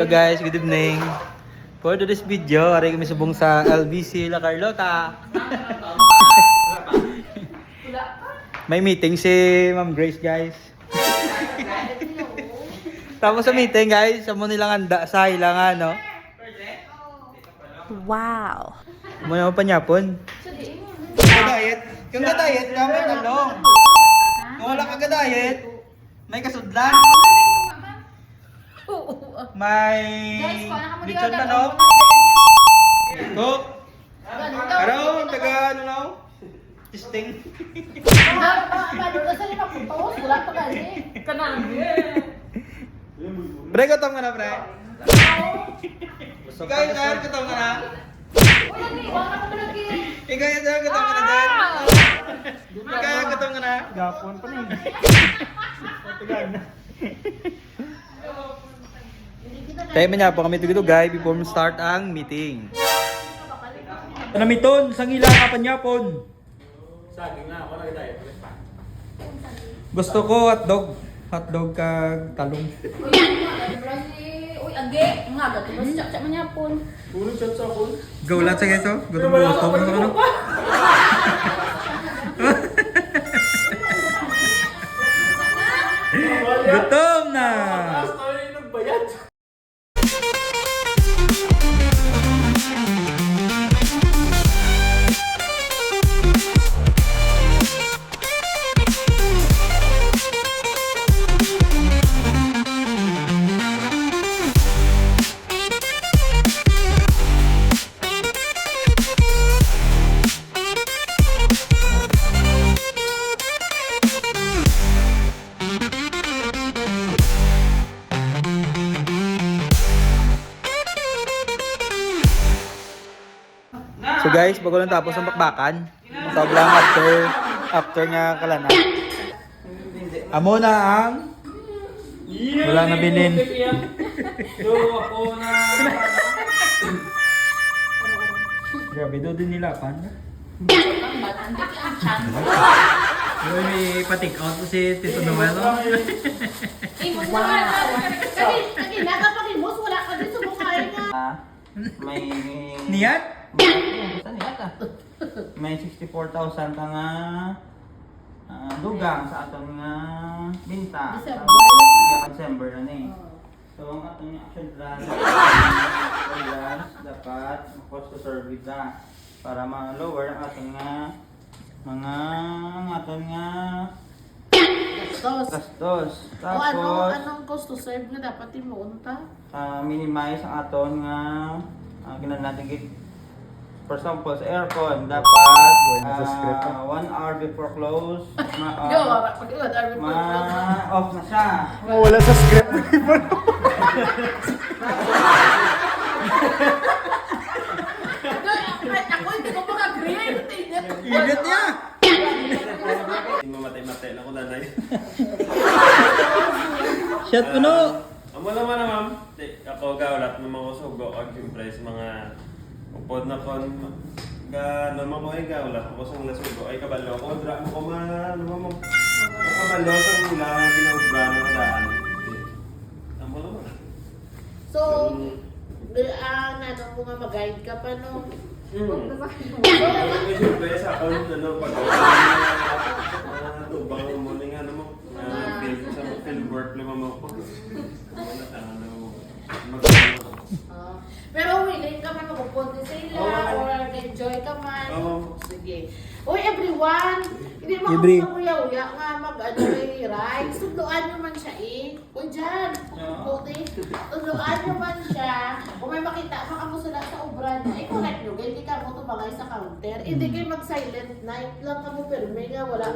Hello guys, good evening. For today's video, aray kami subong sa LBC La Carlota. May meeting si Ma'am Grace guys. Tapos sa meeting guys, sa mo nilang anda sa ilangan, no? Wow. Muna mo pa nyapon. Ka-diet. Kung ka-diet ka, may talong. Kung wala ka ka-diet, may kasudlan. May lechon manok. Cook. Araw, taga ano na? Testing. Pre, gutom ka na, pre. Ikaw yung sir, gutom ka na. Ikaw yung sir, gutom ka na dyan. Ikaw yung gutom ka na. Gapon pa na. Tayo niya po kami dito guys before we start ang meeting. Namiton, sang ilang ka pa niya pon. Saging na, wala kita. Gusto ko hotdog. Hotdog kag talong. Uy, age, nga gato ba siya man yapon. Puro chat sa ako. Gaulat sa guys oh. Gutom mo gutom mo ano. Gutom na. Taas tayo yung nagbayad. So guys, bago lang tapos ang bakbakan. Sobrang after nga kalana. Amo na ang wala na bilin. So ako na. Grabe do din nila pan. May pa-take out po si Tito Noel. May Niyat? basta niya ta. May 64,000 ka nga dugang sa aton nga binta. December na ni. So ang aton nga action plan dapat cost to service na para ma-lower ang aton nga mga aton nga gastos. Tapos anong cost to serve nga dapat imunta? minimize ang aton nga ginawa natin for example sa aircon dapat 1 hour before close off na siya. Wala sa script. Ako hindi ko mag-agree. Init niya. Hindi mamatay-matay na ko nanay. Shot puno. Amo naman na ma'am. Ako gawlat ng mga sugo ag siyempre sa mga upod na kon ga naman ko ay gawlat ako sa mga sugo ay kabalo ko dra mo ko mo kabalo sa mga ginawra na daan. Amo naman. So, ano mo nga mag-guide ka pa no? Kasi siyempre sa akong pag tubang mo na nga naman sa field work naman mo ko. Pero willing ka man magpupunta sa ila or enjoy ka man. Sige. Uy everyone, hindi mo kuya-uya nga mag-ano rides. Tunduan nyo man siya Uy dyan, puti. Tunduan nyo man siya. Kung may makita makamusula sa obra niya, correct nyo. Hindi ka mo tumangay sa counter. Hindi kayo mag-silent night lang kamo pero may nga wala.